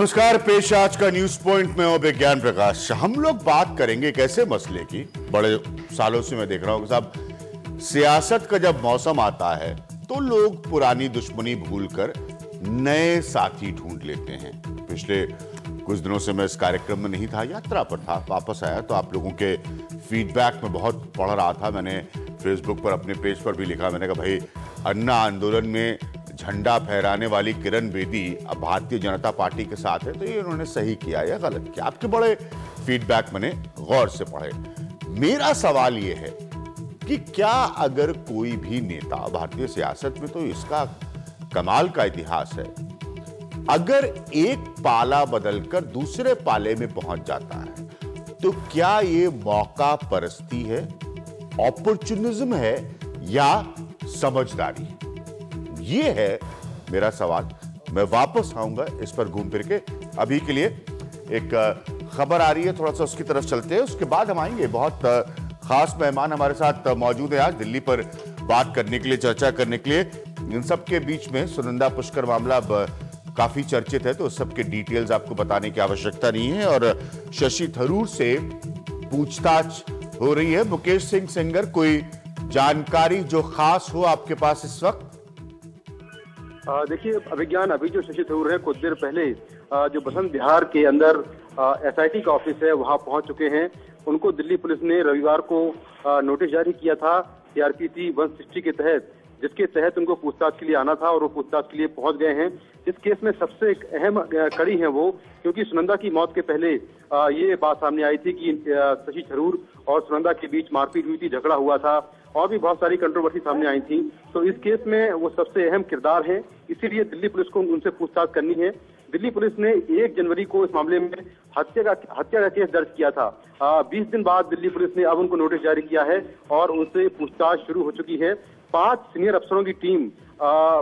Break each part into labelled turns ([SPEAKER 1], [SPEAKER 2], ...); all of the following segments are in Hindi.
[SPEAKER 1] नमस्कार, पेश आज का न्यूज पॉइंट में हूं विज्ञान प्रकाश। हम लोग बात करेंगे एक ऐसे मसले की, बड़े सालों से मैं देख रहा हूं कि साहब सियासत का जब मौसम आता है तो लोग पुरानी दुश्मनी भूलकर नए साथी ढूंढ लेते हैं। पिछले कुछ दिनों से मैं इस कार्यक्रम में नहीं था, यात्रा पर था, वापस आया तो आप लोगों के फीडबैक में बहुत पढ़ रहा था। मैंने फेसबुक पर अपने पेज पर भी लिखा, मैंने कहा भाई अन्ना आंदोलन में झंडा फहराने वाली किरण बेदी अब भारतीय जनता पार्टी के साथ है, तो ये उन्होंने सही किया या गलत किया। आपके बड़े फीडबैक मैंने गौर से पढ़े। मेरा सवाल ये है कि क्या अगर कोई भी नेता, भारतीय सियासत में तो इसका कमाल का इतिहास है, अगर एक पाला बदलकर दूसरे पाले में पहुंच जाता है तो क्या ये मौका परस्ती है, अपॉर्चुनिज्म है या समझदारी? ये है मेरा सवाल। मैं वापस आऊंगा इस पर घूम फिर के। अभी के लिए एक खबर आ रही है, थोड़ा सा उसकी तरफ चलते हैं, उसके बाद हम आएंगे। बहुत खास मेहमान हमारे साथ मौजूद है आज दिल्ली पर बात करने के लिए, चर्चा करने के लिए। इन सब के बीच में सुनंदा पुष्कर मामला अब काफी चर्चित है, तो उस सब के डिटेल्स आपको बताने की आवश्यकता नहीं है। और शशि थरूर से पूछताछ हो रही है। मुकेश सिंह सेंगर, कोई जानकारी जो खास हो आपके पास इस वक्त?
[SPEAKER 2] देखिए अभिज्ञान, अभी जो शशि थरूर है कुछ देर पहले जो बसंत विहार के अंदर एसआईटी का ऑफिस है वहां पहुंच चुके हैं। उनको दिल्ली पुलिस ने रविवार को नोटिस जारी किया था सीआरपीसी 160 के तहत, जिसके तहत उनको पूछताछ के लिए आना था और वो पूछताछ के लिए पहुंच गए हैं। इस केस में सबसे एक अहम कड़ी है वो, क्योंकि सुनंदा की मौत के पहले ये बात सामने आई थी कि शशि थरूर और सुनंदा के बीच मारपीट हुई थी, झगड़ा हुआ था और भी बहुत सारी कंट्रोवर्सी सामने आई थी। तो इस केस में वो सबसे अहम किरदार है, इसीलिए दिल्ली पुलिस को उनसे पूछताछ करनी है। दिल्ली पुलिस ने 1 जनवरी को इस मामले में हत्या का केस दर्ज किया था। 20 दिन बाद दिल्ली पुलिस ने अब उनको नोटिस जारी किया है और उनसे पूछताछ शुरू हो चुकी है। 5 सीनियर अफसरों की टीम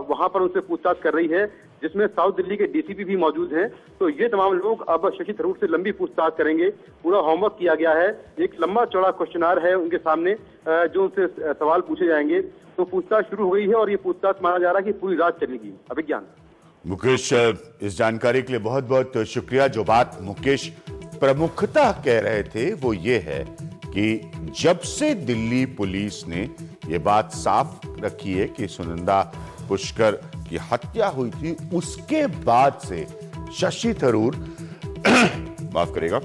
[SPEAKER 2] वहां पर उनसे पूछताछ कर रही है, जिसमें साउथ दिल्ली के डीसीपी भी मौजूद हैं। तो ये तमाम लोग अब शशि थरूर से लंबी पूछताछ करेंगे। पूरा होमवर्क किया गया है, एक लंबा चौड़ा क्वेश्चनार है उनके सामने जो उनसे सवाल पूछे जाएंगे। तो पूछताछ शुरू हो गई है और ये पूछताछ माना जा रहा है कि पूरी रात चलेगी। अभिज्ञान।
[SPEAKER 1] मुकेश, इस जानकारी के लिए बहुत बहुत शुक्रिया। जो बात मुकेश प्रमुखता कह रहे थे वो ये है कि जब से दिल्ली पुलिस ने ये बात साफ रखी है कि सुनंदा पुष्कर की हत्या हुई थी, उसके बाद से शशि थरूर माफ करेगा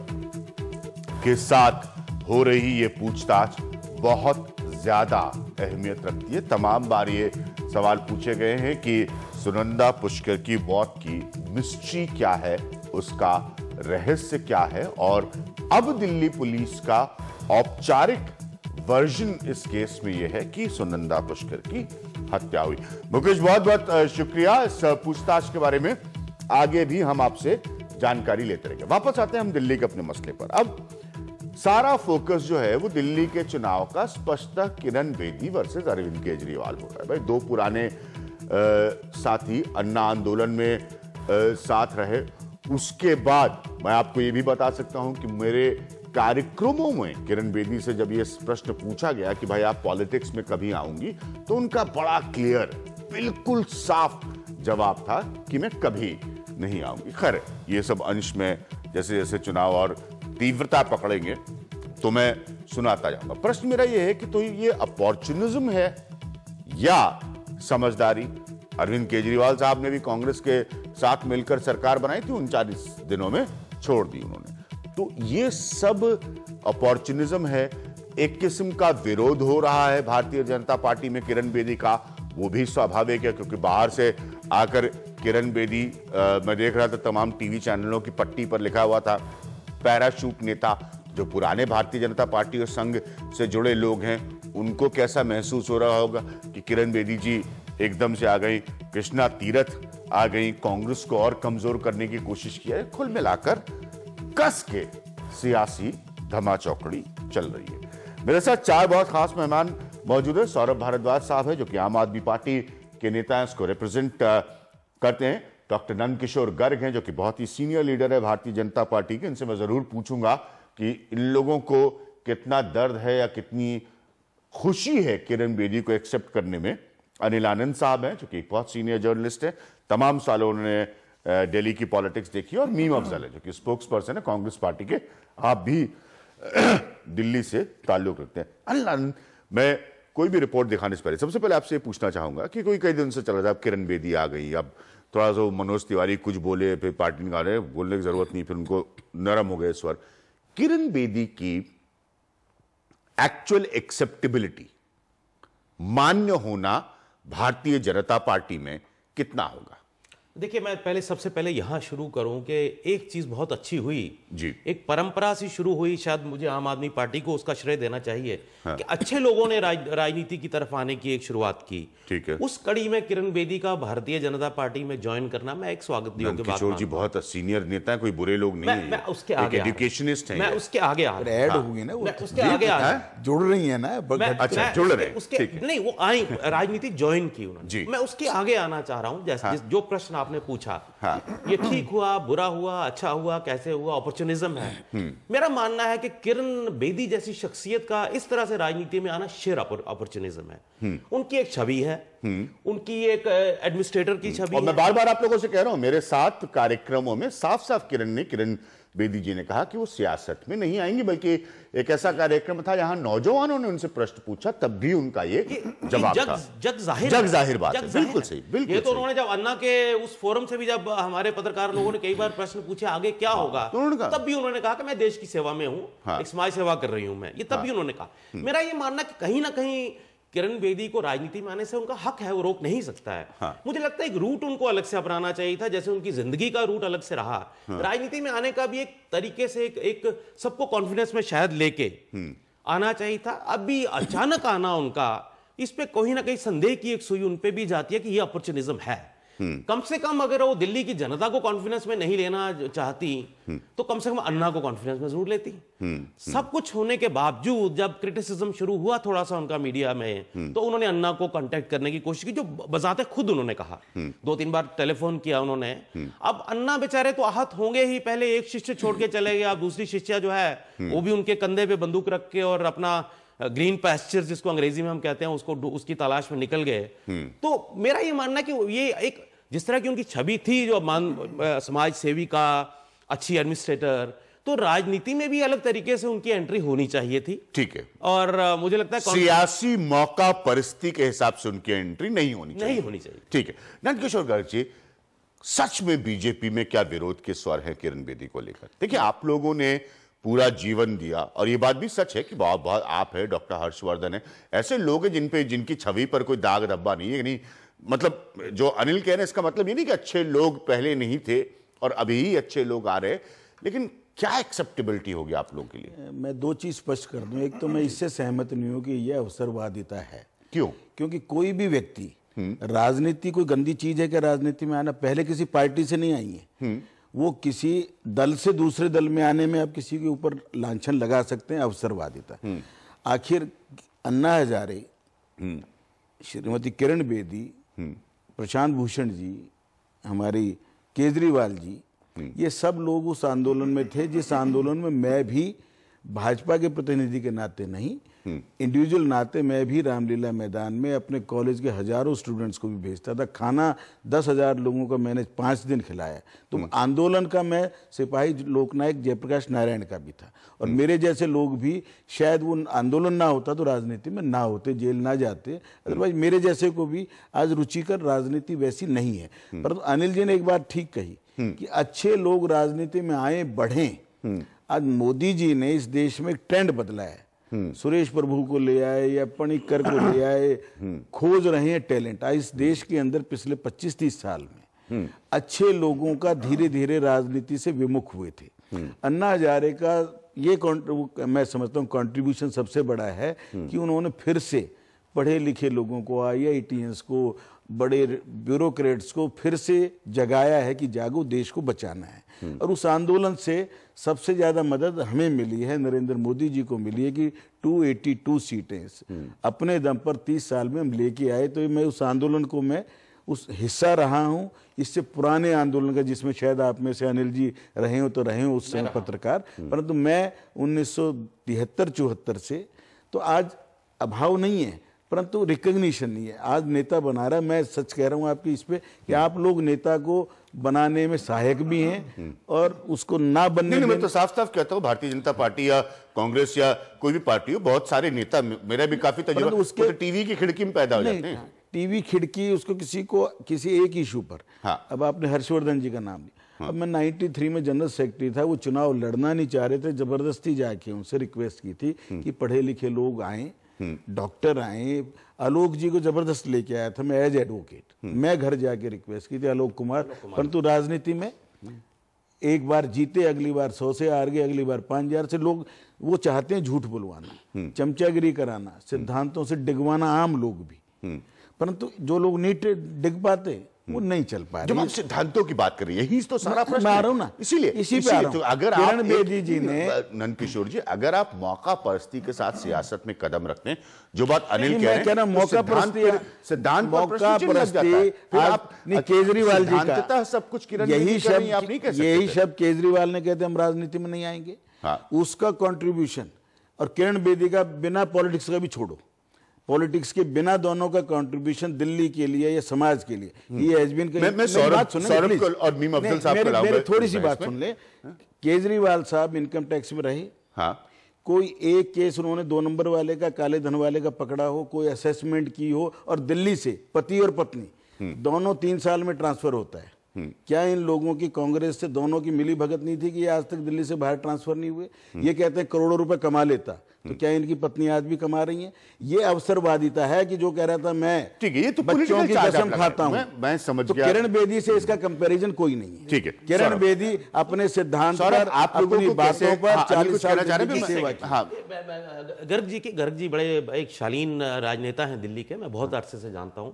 [SPEAKER 1] के साथ हो रही ये पूछताछ बहुत ज्यादा अहमियत रखती है। तमाम बार ये सवाल पूछे गए हैं कि सुनंदा पुष्कर की मौत की मिस्ट्री क्या है, उसका रहस्य क्या है, और अब दिल्ली पुलिस का औपचारिक वर्जन इस केस में यह है कि सुनंदा पुष्कर की हत्या हुई। मुकेश, बहुत बहुत शुक्रिया इस पूछताछ के बारे में। आगे भी हम आपसे जानकारी लेते रहेंगे। वापस आते हैं हम दिल्ली के अपने मसले पर। अब सारा फोकस जो है वो दिल्ली के चुनाव का स्पष्टतः किरण बेदी वर्सेस अरविंद केजरीवाल हो रहा है। भाई, दो पुराने साथी अन्ना आंदोलन में साथ रहे। उसके बाद मैं आपको ये भी बता सकता हूं कि मेरे कार्यक्रमों में किरण बेदी से जब ये प्रश्न पूछा गया कि भाई आप पॉलिटिक्स में कभी आऊंगी, तो उनका बड़ा क्लियर, बिल्कुल साफ जवाब था कि मैं कभी नहीं आऊंगी। खैर, ये सब अंश में जैसे जैसे चुनाव और तीव्रता पकड़ेंगे तो मैं सुनाता जाऊंगा। प्रश्न मेरा ये है कि तो ये अपॉर्चुनिज्म है या समझदारी? अरविंद केजरीवाल साहब ने भी कांग्रेस के साथ मिलकर सरकार बनाई थी, 39 दिनों में छोड़ दी उन्होंने। तो ये सब अपॉर्चुनिज्म है, एक किस्म का विरोध हो रहा है भारतीय जनता पार्टी में किरण बेदी का, वो भी स्वाभाविक है क्योंकि बाहर से आकर किरण बेदी, मैं देख रहा था तमाम टीवी चैनलों की पट्टी पर लिखा हुआ था पैराशूट नेता। जो पुराने भारतीय जनता पार्टी और संघ से जुड़े लोग हैं उनको कैसा महसूस हो रहा होगा कि किरण बेदी जी एकदम से आ गई, कृष्णा तीरथ आ गई, कांग्रेस को और कमजोर करने की कोशिश किया है। कुल मिलाकर कस के सियासी धमाचौकड़ी चल रही है। मेरे साथ 4 बहुत खास मेहमान मौजूद है। सौरभ भारद्वाज साहब है जो कि आम आदमी पार्टी के नेता हैं, उसको रिप्रेजेंट करते हैं। डॉक्टर नंदकिशोर गर्ग हैं जो कि बहुत ही सीनियर लीडर है भारतीय जनता पार्टी के। इनसे मैं जरूर पूछूंगा कि इन लोगों को कितना दर्द है या कितनी खुशी है किरण बेदी को एक्सेप्ट करने में। अनिल आनंद साहब हैं जो कि बहुत सीनियर जर्नलिस्ट है, तमाम सालों उन्होंने दिल्ली की पॉलिटिक्स देखिए, और मीम अफजल है जो कि स्पोक्स पर्सन है कांग्रेस पार्टी के, आप भी दिल्ली से ताल्लुक रखते हैं। अल्लाह, मैं कोई भी रिपोर्ट दिखाने से पहले सबसे पहले आपसे पूछना चाहूंगा कि कोई कई दिन से चला था, अब किरण बेदी आ गई, अब थोड़ा सा मनोज तिवारी कुछ बोले, फिर पार्टी निकाले, बोलने की जरूरत नहीं, फिर उनको नरम हो गए स्वर। किरण बेदी की एक्चुअल एक्सेप्टेबिलिटी, मान्य होना भारतीय जनता पार्टी में कितना होगा?
[SPEAKER 3] देखिए, मैं पहले सबसे पहले यहां शुरू करूं कि एक चीज बहुत अच्छी हुई
[SPEAKER 1] जी,
[SPEAKER 3] एक परंपरा सी शुरू हुई, शायद मुझे आम आदमी पार्टी को उसका श्रेय देना चाहिए।
[SPEAKER 1] हाँ।
[SPEAKER 3] कि अच्छे लोगों ने राजनीति की तरफ आने की एक शुरुआत की।
[SPEAKER 1] ठीक है।
[SPEAKER 3] उस कड़ी में किरण बेदी का भारतीय जनता पार्टी में ज्वाइन करना मैं एक स्वागत योग्य बात
[SPEAKER 1] किशोर जी बहुत सीनियर नेता है, कोई बुरे लोग नहीं है,
[SPEAKER 3] मैं उसके आगे
[SPEAKER 1] एजुकेशनिस्ट हैं,
[SPEAKER 3] मैं उसके आगे आ
[SPEAKER 4] ऐड होगी ना, वो
[SPEAKER 3] उसके आगे आ
[SPEAKER 4] जुड़ रही है ना।
[SPEAKER 1] अच्छा, जुड़ रहे हैं,
[SPEAKER 3] उसके नहीं, वो आई राजनीति ज्वाइन की उन्होंने। मैं उसके आगे आना चाह रहा हूं, जैसे जो प्रश्न आपने पूछा, ये ठीक हुआ, बुरा हुआ, अच्छा हुआ, कैसे हुआ, अपॉर्चुनिज्म है। मेरा मानना है कि किरण बेदी जैसी शख्सियत का इस तरह से राजनीति में आना शेयर अपॉर्चुनिज्म है। उनकी एक छवि है, उनकी एक एडमिनिस्ट्रेटर की छवि
[SPEAKER 1] और
[SPEAKER 3] है।
[SPEAKER 1] मैं बार बार आप लोगों से कह रहा हूं, मेरे 7 कार्यक्रमों में साफ साफ किरण बेदी जी ने कहा कि वो सियासत में नहीं आएंगी, बल्कि एक ऐसा कार्यक्रम था जहां नौजवानों ने उनसे प्रश्न पूछा, तब भी उनका ये जवाब था।
[SPEAKER 3] जग
[SPEAKER 1] जाहिर बात है, बिल्कुल सही, बिल्कुल
[SPEAKER 3] ये तो उन्होंने जब अन्ना के उस फोरम से भी, जब हमारे पत्रकार लोगों ने कई बार प्रश्न पूछे आगे क्या होगा, तब भी उन्होंने कहा कि मैं देश की सेवा में हूं, एक समाज सेवा कर रही हूं मैं, ये तब भी उन्होंने कहा। मेरा ये मानना कि कहीं ना कहीं किरण बेदी को राजनीति में आने से उनका हक है, वो रोक नहीं सकता है। मुझे लगता है एक रूट उनको अलग से अपनाना चाहिए था, जैसे उनकी जिंदगी का रूट अलग से रहा। राजनीति में आने का भी एक तरीके से एक सबको कॉन्फिडेंस में शायद लेके आना चाहिए था। अभी अचानक आना उनका, इस पे कहीं ना कहीं संदेह की एक सुई उन पे भी जाती है कि ये अपॉर्चुनिज्म है। कम से कम अगर वो दिल्ली की जनता को कॉन्फिडेंस में नहीं लेना चाहती, तो कम से कम अन्ना को कॉन्फिडेंस में जरूर लेती। सब कुछ होने के बावजूद जब क्रिटिसिज्म शुरू हुआ थोड़ा सा उनका मीडिया में, तो उन्होंने अन्ना को कांटेक्ट करने की कोशिश की, जो बजाते खुद उन्होंने कहा। 2-3 बार टेलीफोन किया उन्होंने। अब अन्ना बेचारे तो आहत होंगे ही, पहले एक शिष्य छोड़ के चले गए, अब दूसरी शिष्या जो है वो भी उनके कंधे पे बंदूक रख के और अपना ग्रीन पैस्चर जिसको अंग्रेजी में हम कहते हैं उसकी तलाश में निकल गए। तो मेरा ये मानना है कि ये एक जिस तरह की उनकी छवि थी, जो समाज सेवी का, अच्छी एडमिनिस्ट्रेटर, तो राजनीति में भी अलग तरीके से उनकी एंट्री होनी चाहिए थी।
[SPEAKER 1] ठीक है।
[SPEAKER 3] और मुझे लगता है
[SPEAKER 1] सियासी मौका परिस्थिति के हिसाब से उनकी एंट्री नहीं होनी चाहिए। ठीक है। नंदकिशोर गर्ग जी, सच में बीजेपी में क्या विरोध के स्वर हैं किरण बेदी को लेकर? देखिए, आप लोगों ने पूरा जीवन दिया, और ये बात भी सच है कि बहुत आप है, डॉक्टर हर्षवर्धन है, ऐसे लोग हैं जिनकी छवि पर कोई दाग धब्बा नहीं है। नहीं, मतलब जो अनिल कह रहे हैं, इसका मतलब ये नहीं कि अच्छे लोग पहले नहीं थे और अभी ही अच्छे लोग आ रहे, लेकिन क्या एक्सेप्टेबिलिटी होगी आप लोगों के लिए?
[SPEAKER 4] मैं 2 चीज स्पष्ट कर दूं। एक तो मैं इससे सहमत नहीं हूं कि यह अवसरवादिता है।
[SPEAKER 1] क्यों?
[SPEAKER 4] क्योंकि कोई भी व्यक्ति, राजनीति कोई गंदी चीज है क्या? राजनीति में आना पहले किसी पार्टी से नहीं आई है, वो किसी दल से दूसरे दल में आने में आप किसी के ऊपर लांछन लगा सकते हैं, अवसरवादिता। आखिर अन्ना हजारे, श्रीमती किरण बेदी, प्रशांत भूषण जी, हमारी केजरीवाल जी, ये सब लोग उस आंदोलन में थे जिस आंदोलन में मैं भी भाजपा के प्रतिनिधि के नाते नहीं, इंडिविजुअल नाते मैं भी रामलीला मैदान में अपने कॉलेज के हजारों स्टूडेंट्स को भी भेजता था। खाना 10,000 लोगों का मैंने 5 दिन खिलाया। तो आंदोलन का मैं सिपाही लोकनायक जयप्रकाश नारायण का भी था। और मेरे जैसे लोग भी, शायद वो आंदोलन ना होता तो राजनीति में ना होते, जेल ना जाते। अदरवाइज मेरे जैसे को भी आज रुचिकर राजनीति वैसी नहीं है। परंतु अनिल जी ने एक बात ठीक कही कि अच्छे लोग राजनीति में आए, बढ़ें। आज मोदी जी ने इस देश में एक ट्रेंड बदला है। सुरेश प्रभु को ले आए या पणिक्कर को ले आए, खोज रहे हैं टैलेंट। आज इस देश के अंदर पिछले 25-30 साल में अच्छे लोगों का धीरे धीरे राजनीति से विमुख हुए थे। अन्ना हजारे का ये मैं समझता हूँ कंट्रीब्यूशन सबसे बड़ा है कि उन्होंने फिर से पढ़े लिखे लोगों को, IITians को, बड़े ब्यूरोक्रेट्स को फिर से जगाया है कि जागो, देश को बचाना है। और उस आंदोलन से सबसे ज्यादा मदद हमें मिली है, नरेंद्र मोदी जी को मिली है कि 282 सीटें अपने दम पर 30 साल में हम लेके आए। तो मैं उस आंदोलन को मैं उस हिस्सा रहा हूं, इससे पुराने आंदोलन का, जिसमें शायद आप में से अनिल जी रहे हो तो रहे हो उस समय पत्रकार, परंतु मैं 1973-74 से, तो आज अभाव नहीं है परंतु रिकग्निशन नहीं है। आज नेता बना रहा है। मैं सच कह रहा हूं आपकी इस पे कि आप लोग नेता को बनाने में सहायक भी हैं और उसको ना बनने
[SPEAKER 1] नहीं, मैं तो साफ साफ कहता हूँ भारतीय जनता पार्टी या कांग्रेस या कोई भी पार्टी हो, बहुत सारे नेता, मेरा भी काफी तजुर्बा, उसके टीवी की खिड़की में पैदा हो जाते हैं।
[SPEAKER 4] टीवी खिड़की उसको किसी एक इशू पर।
[SPEAKER 1] हाँ।
[SPEAKER 4] अब आपने हर्षवर्धन जी का नाम लिया। अब मैं 93 में जनरल सेक्रेटरी था, वो चुनाव लड़ना नहीं चाह रहे थे, जबरदस्ती जाके उनसे रिक्वेस्ट की थी कि पढ़े लिखे लोग आए, डॉक्टर आए। आलोक जी को जबरदस्त लेके आया था मैं एज एडवोकेट, मैं घर जाके रिक्वेस्ट की थी आलोक कुमार, परंतु राजनीति में एक बार जीते, अगली बार 100 से हार गए, अगली बार 5000 से। लोग वो चाहते हैं झूठ बुलवाना, चमचागिरी कराना, सिद्धांतों से डिगवाना, आम लोग भी। परंतु जो लोग नहीं डिग पाते वो नहीं चल पाए।
[SPEAKER 1] जब आप सिद्धांतों की बात कर रही है, यही तो सारा प्रश्न
[SPEAKER 4] आ रहा हूं ना,
[SPEAKER 1] इसीलिए
[SPEAKER 4] तो
[SPEAKER 1] अगर
[SPEAKER 4] किरण बेदी जी ने,
[SPEAKER 1] नंदकिशोर जी, अगर आप मौका परस्ती के साथ सियासत में कदम रखते हैं, जो बात अनिल कह रहे हैं,
[SPEAKER 4] मौका परस्ती,
[SPEAKER 1] सिद्धांत
[SPEAKER 4] मौका परस्ती, आप केजरीवाल जी का
[SPEAKER 1] सब कुछ किरण
[SPEAKER 4] यही शब्द केजरीवाल ने कहते हम राजनीति में नहीं आएंगे, उसका कंट्रीब्यूशन, और किरण बेदी का बिना पॉलिटिक्स का भी छोड़ो, पॉलिटिक्स के बिना दोनों का कंट्रीब्यूशन दिल्ली के लिए या समाज के लिए, ये हैज बीन।
[SPEAKER 1] मैं सौरभ और मीम अफजल साहब को
[SPEAKER 4] मेरी थोड़ी सी बात सुन ले। केजरीवाल साहब इनकम टैक्स में रहे,
[SPEAKER 1] हाँ,
[SPEAKER 4] कोई एक केस उन्होंने 2 नंबर वाले का, काले धन वाले का पकड़ा हो, कोई असेसमेंट की हो, और दिल्ली से पति और पत्नी दोनों 3 साल में ट्रांसफर होता है। क्या इन लोगों की कांग्रेस से दोनों की मिली भगत नहीं थी कि ये आज तक दिल्ली से बाहर ट्रांसफर नहीं हुए? ये कहते हैं करोड़ों रुपए कमा लेता, तो क्या इनकी पत्नी आज भी कमा रही हैं? ये अवसरवादिता है कि जो कह रहा था मैं,
[SPEAKER 1] ठीक है, ये तो
[SPEAKER 4] बच्चों की कसम खाता हूं,
[SPEAKER 1] मैं समझ
[SPEAKER 4] तो
[SPEAKER 1] गया।
[SPEAKER 4] किरण बेदी से इसका कंपैरिजन कोई नहीं है।
[SPEAKER 1] ठीक है,
[SPEAKER 4] किरण बेदी अपने सिद्धांत पर, अपनी बातों पर 40 साल की सेवा की।
[SPEAKER 3] गर्ग जी बड़े एक शालीन राजनेता हैं दिल्ली के, मैं बहुत अरसे से जानता हूं।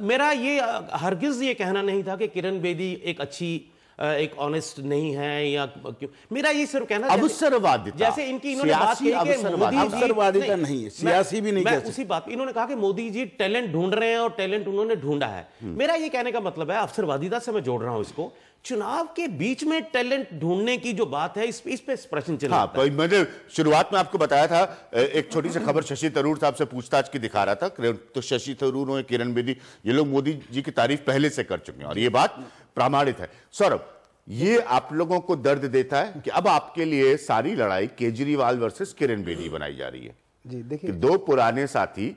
[SPEAKER 3] मेरा ये हरगिज ये कहना नहीं था कि किरण बेदी एक अच्छी, एक ऑनेस्ट नहीं है, या क्यों। मेरा ये सिर्फ कहना,
[SPEAKER 1] अवसरवादिता,
[SPEAKER 3] जैसे इन्होंने बात की कि मोदी जी,
[SPEAKER 4] अवसरवादिता नहीं है, सियासी भी नहीं,
[SPEAKER 3] मैं उसी बात, इन्होंने कहा कि मोदी जी टैलेंट ढूंढ रहे हैं और टैलेंट उन्होंने ढूंढा है। मेरा ये कहने का मतलब है, अवसरवादिता से मैं जोड़ रहा हूं इसको, चुनाव के बीच में टैलेंट ढूंढने की जो बात है, इस पे प्रश्न चल रहा है।
[SPEAKER 1] हाँ, मैंने शुरुआत में आपको बताया था, एक छोटी सी खबर शशि थरूर साहब से पूछताछ की दिखा रहा था, तो शशि थरूर और किरण बेदी, ये लोग मोदी जी की तारीफ पहले से कर चुके हैं और ये बात प्रमाणित है। सौरभ, ये आप लोगों को दर्द देता है कि अब आपके लिए सारी लड़ाई केजरीवाल वर्सेस किरण बेदी बनाई जा रही है?
[SPEAKER 5] जी देखिए,
[SPEAKER 1] 2 पुराने साथी,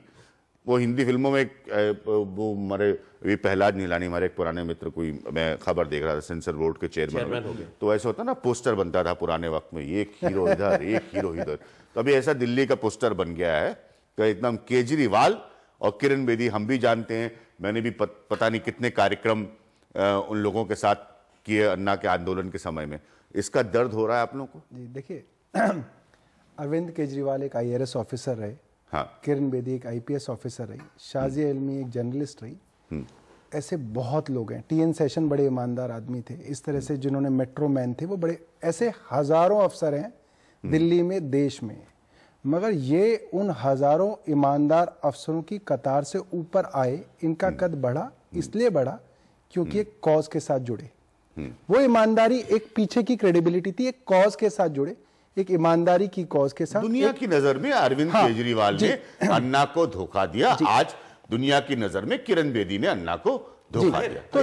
[SPEAKER 1] वो हिंदी फिल्मों में वो हमारे प्रहलाद नीलानी, हमारे एक पुराने मित्र, कोई मैं खबर देख रहा था, सेंसर बोर्ड के चेयरमैन, तो ऐसा होता ना, पोस्टर बनता था पुराने वक्त में, एक हीरो इधर एक हीरो इधर, तो अभी ऐसा दिल्ली का पोस्टर बन गया है तो एकदम केजरीवाल और किरण बेदी, हम भी जानते हैं, मैंने भी पता नहीं कितने कार्यक्रम उन लोगों के साथ किए अन्ना के आंदोलन के समय में। इसका दर्द हो रहा है आप लोगों को?
[SPEAKER 5] जी देखिए, अरविंद केजरीवाल एक IRS ऑफिसर रहे,
[SPEAKER 1] हाँ,
[SPEAKER 5] किरण बेदी एक IPS ऑफिसर रही, शाजिया इल्मी एक जर्नलिस्ट रही, ऐसे बहुत लोग हैं। TN सेशन बड़े ईमानदार आदमी थे, इस तरह से जिन्होंने मेट्रो मैन थे, वो बड़े, ऐसे हजारों अफसर हैं दिल्ली में, देश में, मगर ये उन हजारों ईमानदार अफसरों की कतार से ऊपर आए। इनका कद बढ़ा, इसलिए बढ़ा क्योंकि एक कॉज के साथ जुड़े। वो ईमानदारी एक पीछे की क्रेडिबिलिटी थी, एक कॉज के साथ जुड़े, एक ईमानदारी की कॉज के साथ।
[SPEAKER 1] दुनिया की नजर में अरविंद केजरीवाल ने अन्ना को धोखा दिया, आज दुनिया की नजर में किरण बेदी ने अन्ना को धोखा दिया।
[SPEAKER 5] तो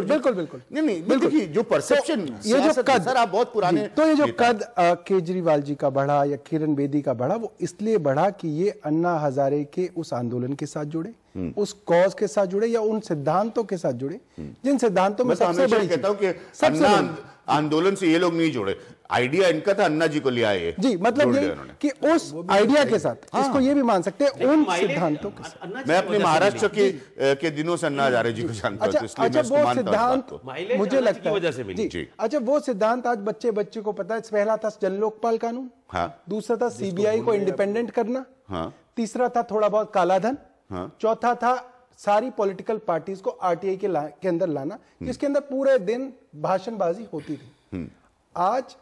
[SPEAKER 5] बिल्कुल बिल्कुल
[SPEAKER 1] नहीं, देखिए जो परसेप्शन,
[SPEAKER 5] ये जो कद,
[SPEAKER 1] सर आप बहुत पुराने,
[SPEAKER 5] तो ये जो कद केजरीवाल जी का बढ़ा या किरण बेदी का बढ़ा, वो इसलिए बढ़ा कि ये अन्ना हजारे के उस आंदोलन के साथ जुड़े, उस कॉज के साथ जुड़े, या उन सिद्धांतों के साथ जुड़े जिन सिद्धांतों में सबसे बड़ी,
[SPEAKER 1] कहता हूं कि अन्ना आंदोलन से ये लोग नहीं जुड़े, आइडिया इनका था, अन्ना जी को ले आए,
[SPEAKER 5] जी मतलब ये कि उस आइडिया के साथ, इसको ये भी मान सकते हैं, उन सिद्धांतों के साथ।
[SPEAKER 1] मैं अपने महाराष्ट्र के दिनों से अन्ना हजारे जी को जानता हूं, इसलिए मैं उसको मानता हूं,
[SPEAKER 5] मुझे लगता है जी। अच्छा, वो सिद्धांत आज बच्चे को पता है। पहला था जन लोकपाल कानून, दूसरा था CBI को इंडिपेंडेंट करना, तीसरा था थोड़ा बहुत कालाधन, चौथा था सारी पॉलिटिकल पार्टीज को RTI के अंदर लाना, जिसके अंदर पूरे दिन भाषणबाजी होती थी। आज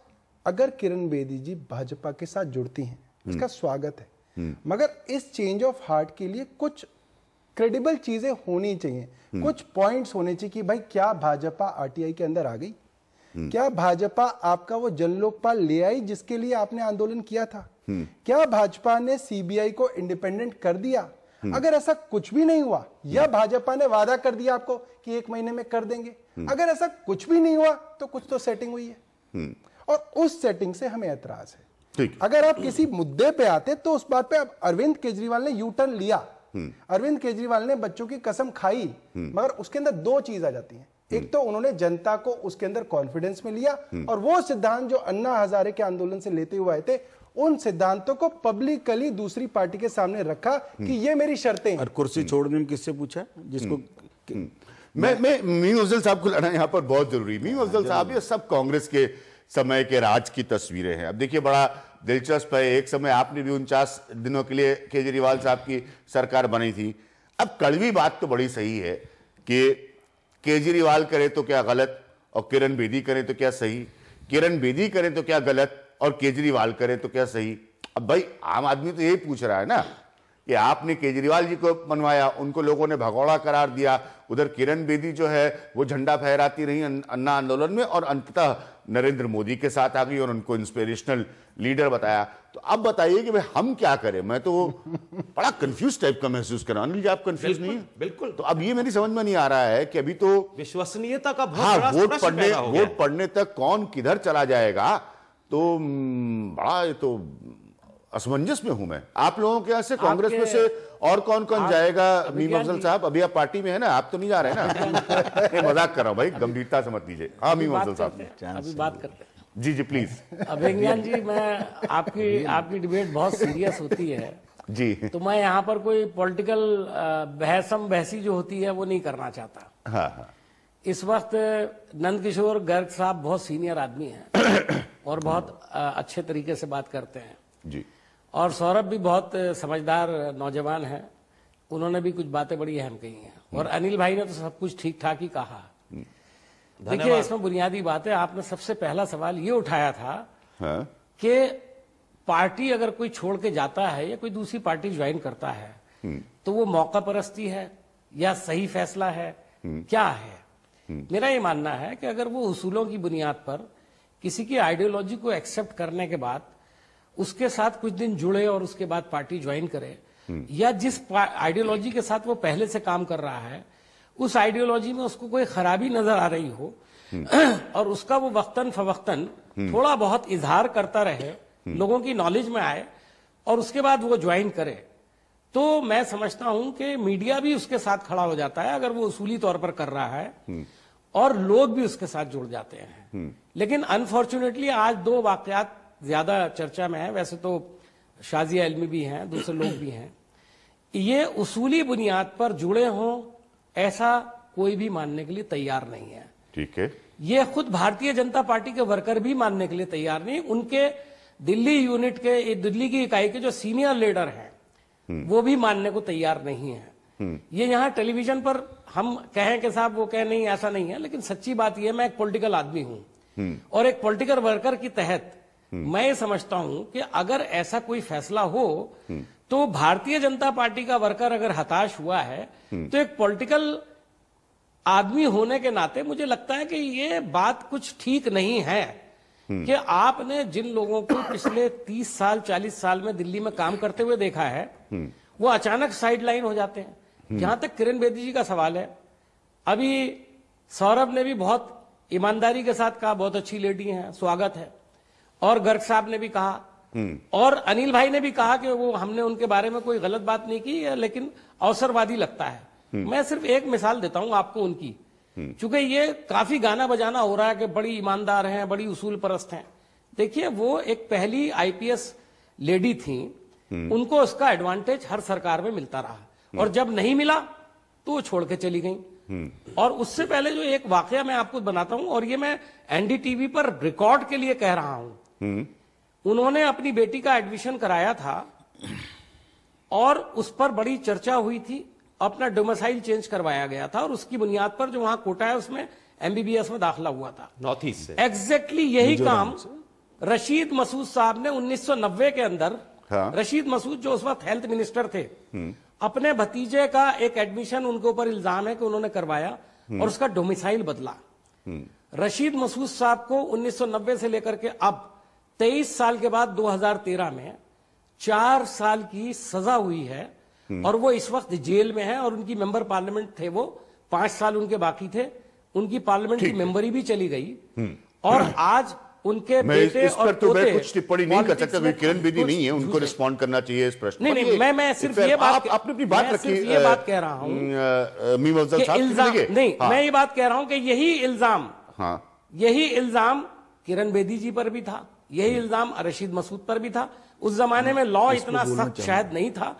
[SPEAKER 5] अगर किरण बेदी जी भाजपा के साथ जुड़ती हैं, इसका स्वागत है, मगर इस चेंज ऑफ हार्ट के लिए कुछ क्रेडिबल चीजें होनी चाहिए, कुछ पॉइंट्स होने चाहिए कि भाई क्या भाजपा RTI के अंदर आ गई, क्या भाजपा आपका वो जन लोकपाल ले आई जिसके लिए आपने आंदोलन किया था, क्या भाजपा ने CBI को इंडिपेंडेंट कर दिया। अगर ऐसा कुछ भी नहीं हुआ, या भाजपा ने वादा कर दिया आपको कि 1 महीने में कर देंगे, अगर ऐसा कुछ भी नहीं हुआ तो कुछ तो सेटिंग हुई है, और उस सेटिंग से हमें ऐतराज है। अगर आप किसी मुद्दे पे आते तो उस बात पे अब अरविंद केजरीवाल ने यू टर्न लिया, अरविंद केजरीवाल ने बच्चों की कसम खाई, मगर उसके अंदर 2 चीज आ जाती हैं। एक तो उन्होंने जनता को उसके अंदर कॉन्फिडेंस में लिया, और वो सिद्धांत जो अन्ना हजारे के आंदोलन से लेते हुए आए थे, उन सिद्धांतों को पब्लिकली दूसरी पार्टी के सामने रखा कि ये मेरी शर्तें हैं।
[SPEAKER 4] और कुर्सी छोड़ने में किससे पूछा जिसको
[SPEAKER 1] मैं मीम अफजल साहब को लाना यहाँ पर बहुत जरूरी। मीम अफजल साहब, ये सब कांग्रेस के समय के राज की तस्वीरें हैं। अब देखिए, बड़ा दिलचस्प है, एक समय आपने भी 49 दिनों के लिए केजरीवाल साहब की सरकार बनी थी। अब कड़वी बात तो बड़ी सही है कि केजरीवाल करे तो क्या गलत और किरण बेदी करे तो क्या सही, किरण बेदी करे तो क्या गलत और केजरीवाल करे तो क्या सही। अब भाई आम आदमी तो यही पूछ रहा है ना कि आपने केजरीवाल जी को मनवाया, उनको लोगों ने भगौड़ा करार दिया, उधर किरण बेदी जो है वो झंडा फहराती रही अन्ना आंदोलन में, और अंततः नरेंद्र मोदी के साथ आ गई और उनको इंस्पिरेशनल लीडर बताया। तो अब बताइए कि भाई हम क्या करें। मैं तो बड़ा कंफ्यूज टाइप का महसूस कर रहा हूं। अनिल जी, आप कंफ्यूज नहीं है?
[SPEAKER 3] बिल्कुल।
[SPEAKER 1] तो अब ये मेरी समझ में नहीं आ रहा है कि अभी तो
[SPEAKER 3] विश्वसनीयता का बहुत बड़ा
[SPEAKER 1] वोट पड़ने तक कौन किधर चला जाएगा, तो बड़ा ये तो असमंजस में हूं मैं। आप लोगों के यहाँ से कांग्रेस में से और कौन कौन जाएगा? मीम अफजल साहब, अभी आप पार्टी में है ना, आप तो नहीं जा रहे ना? मजाक कर रहा हूं भाई, गंभीरता से मत लीजिए। हाँ मीम अफजल साहब,
[SPEAKER 6] अभी बात करते हैं।
[SPEAKER 1] जी जी प्लीज।
[SPEAKER 6] अभिज्ञान जी, मैं आपकी डिबेट बहुत सीरियस होती है
[SPEAKER 1] जी,
[SPEAKER 6] तो मैं यहाँ पर कोई पॉलिटिकल बहसी जो होती है वो नहीं करना चाहता।
[SPEAKER 1] हाँ हाँ।
[SPEAKER 6] इस वक्त नंदकिशोर गर्ग साहब बहुत सीनियर आदमी हैं और बहुत अच्छे तरीके से बात करते हैं
[SPEAKER 1] जी,
[SPEAKER 6] और सौरभ भी बहुत समझदार नौजवान है, उन्होंने भी कुछ बातें बड़ी अहम कही हैं, और अनिल भाई ने तो सब कुछ ठीक ठाक ही कहा। देखिए, इसमें बुनियादी बात है, आपने सबसे पहला सवाल ये उठाया था कि पार्टी अगर कोई छोड़ के जाता है या कोई दूसरी पार्टी ज्वाइन करता है तो वो मौका परस्ती है या सही फैसला है, क्या है? मेरा ये मानना है कि अगर वो उसूलों की बुनियाद पर किसी की आइडियोलॉजी को एक्सेप्ट करने के बाद उसके साथ कुछ दिन जुड़े और उसके बाद पार्टी ज्वाइन करे, या जिस आइडियोलॉजी के साथ वो पहले से काम कर रहा है उस आइडियोलॉजी में उसको कोई खराबी नजर आ रही हो और उसका वो वक्तन फवक्तन थोड़ा बहुत इजहार करता रहे, लोगों की नॉलेज में आए और उसके बाद वो ज्वाइन करे, तो मैं समझता हूं कि मीडिया भी उसके साथ खड़ा हो जाता है अगर वो उसूली तौर पर कर रहा है, और लोग भी उसके साथ जुड़ जाते हैं। लेकिन अनफॉर्चुनेटली आज 2 वाकयात ज्यादा चर्चा में है, वैसे तो शाजिया इल्मी भी हैं, दूसरे लोग भी हैं, ये उसूली बुनियाद पर जुड़े हों ऐसा कोई भी मानने के लिए तैयार नहीं है।
[SPEAKER 1] ठीक है,
[SPEAKER 6] ये खुद भारतीय जनता पार्टी के वर्कर भी मानने के लिए तैयार नहीं। उनके दिल्ली यूनिट के, दिल्ली की इकाई के जो सीनियर लीडर हैं वो भी मानने को तैयार नहीं है। ये यहाँ टेलीविजन पर हम कहें कि साहब वो कहें नहीं ऐसा नहीं है, लेकिन सच्ची बात यह, मैं एक पॉलिटिकल आदमी हूं और एक पॉलिटिकल वर्कर की तहत मैं ये समझता हूं कि अगर ऐसा कोई फैसला हो तो भारतीय जनता पार्टी का वर्कर अगर हताश हुआ है तो एक पॉलिटिकल आदमी होने के नाते मुझे लगता है कि ये बात कुछ ठीक नहीं है कि आपने जिन लोगों को पिछले 30 साल 40 साल में दिल्ली में काम करते हुए देखा है वो अचानक साइडलाइन हो जाते हैं। जहां तक किरण बेदी जी का सवाल है, अभी सौरभ ने भी बहुत ईमानदारी के साथ कहा बहुत अच्छी लेडी हैं, स्वागत है, और गर्ग साहब ने भी कहा और अनिल भाई ने भी कहा कि वो हमने उनके बारे में कोई गलत बात नहीं की है, लेकिन अवसरवादी लगता है। मैं सिर्फ एक मिसाल देता हूं आपको उनकी, चूंकि ये काफी गाना बजाना हो रहा है कि बड़ी ईमानदार हैं, बड़ी उसूल परस्त हैं। देखिए, वो एक पहली आईपीएस लेडी थी, उनको उसका एडवांटेज हर सरकार में मिलता रहा और जब नहीं मिला तो वो छोड़ के चली गई। और उससे पहले जो एक वाकया मैं आपको बनाता हूं, और ये मैं एनडीटीवी पर रिकॉर्ड के लिए कह रहा हूं, उन्होंने अपनी बेटी का एडमिशन कराया था और उस पर बड़ी चर्चा हुई थी, अपना डोमिसाइल चेंज करवाया गया था और उसकी बुनियाद पर जो वहां कोटा है उसमें एमबीबीएस में दाखिला हुआ था
[SPEAKER 3] नॉर्थ ईस्ट से।
[SPEAKER 6] एग्जैक्टली यही काम रशीद मसूद साहब ने 1990 के अंदर, रशीद मसूद जो उस वक्त हेल्थ मिनिस्टर थे, अपने भतीजे का एक एडमिशन उनके ऊपर इल्जाम है कि उन्होंने करवाया और उसका डोमिसाइल बदला। रशीद मसूद साहब को 1990 से लेकर के अब 23 साल के बाद 2013 में 4 साल की सजा हुई है और वो इस वक्त जेल में है और उनकी मेंबर पार्लियामेंट थे, वो 5 साल उनके बाकी थे, उनकी पार्लियामेंट की मेंबरी भी चली गई। और आज उनके बेटे
[SPEAKER 1] इस पर
[SPEAKER 6] और
[SPEAKER 1] तो मैं
[SPEAKER 6] पोते
[SPEAKER 1] कुछ टिप्पणी नहीं कर सकता, क्योंकि किरण बेदी नहीं है, उनको रिस्पॉन्ड करना चाहिए इस प्रश्न पर।
[SPEAKER 6] नहीं, मैं सिर्फ ये बात,
[SPEAKER 1] आपने अपनी बात रखी,
[SPEAKER 6] ये बात कह रहा हूं
[SPEAKER 1] मीम अफजल साहब
[SPEAKER 6] नहीं, मैं ये बात कह रहा हूं कि यही इल्जाम किरण बेदी जी पर भी था, यही इल्जाम रशीद मसूद पर भी था। उस जमाने में लॉ इतना सख्त शायद नहीं था।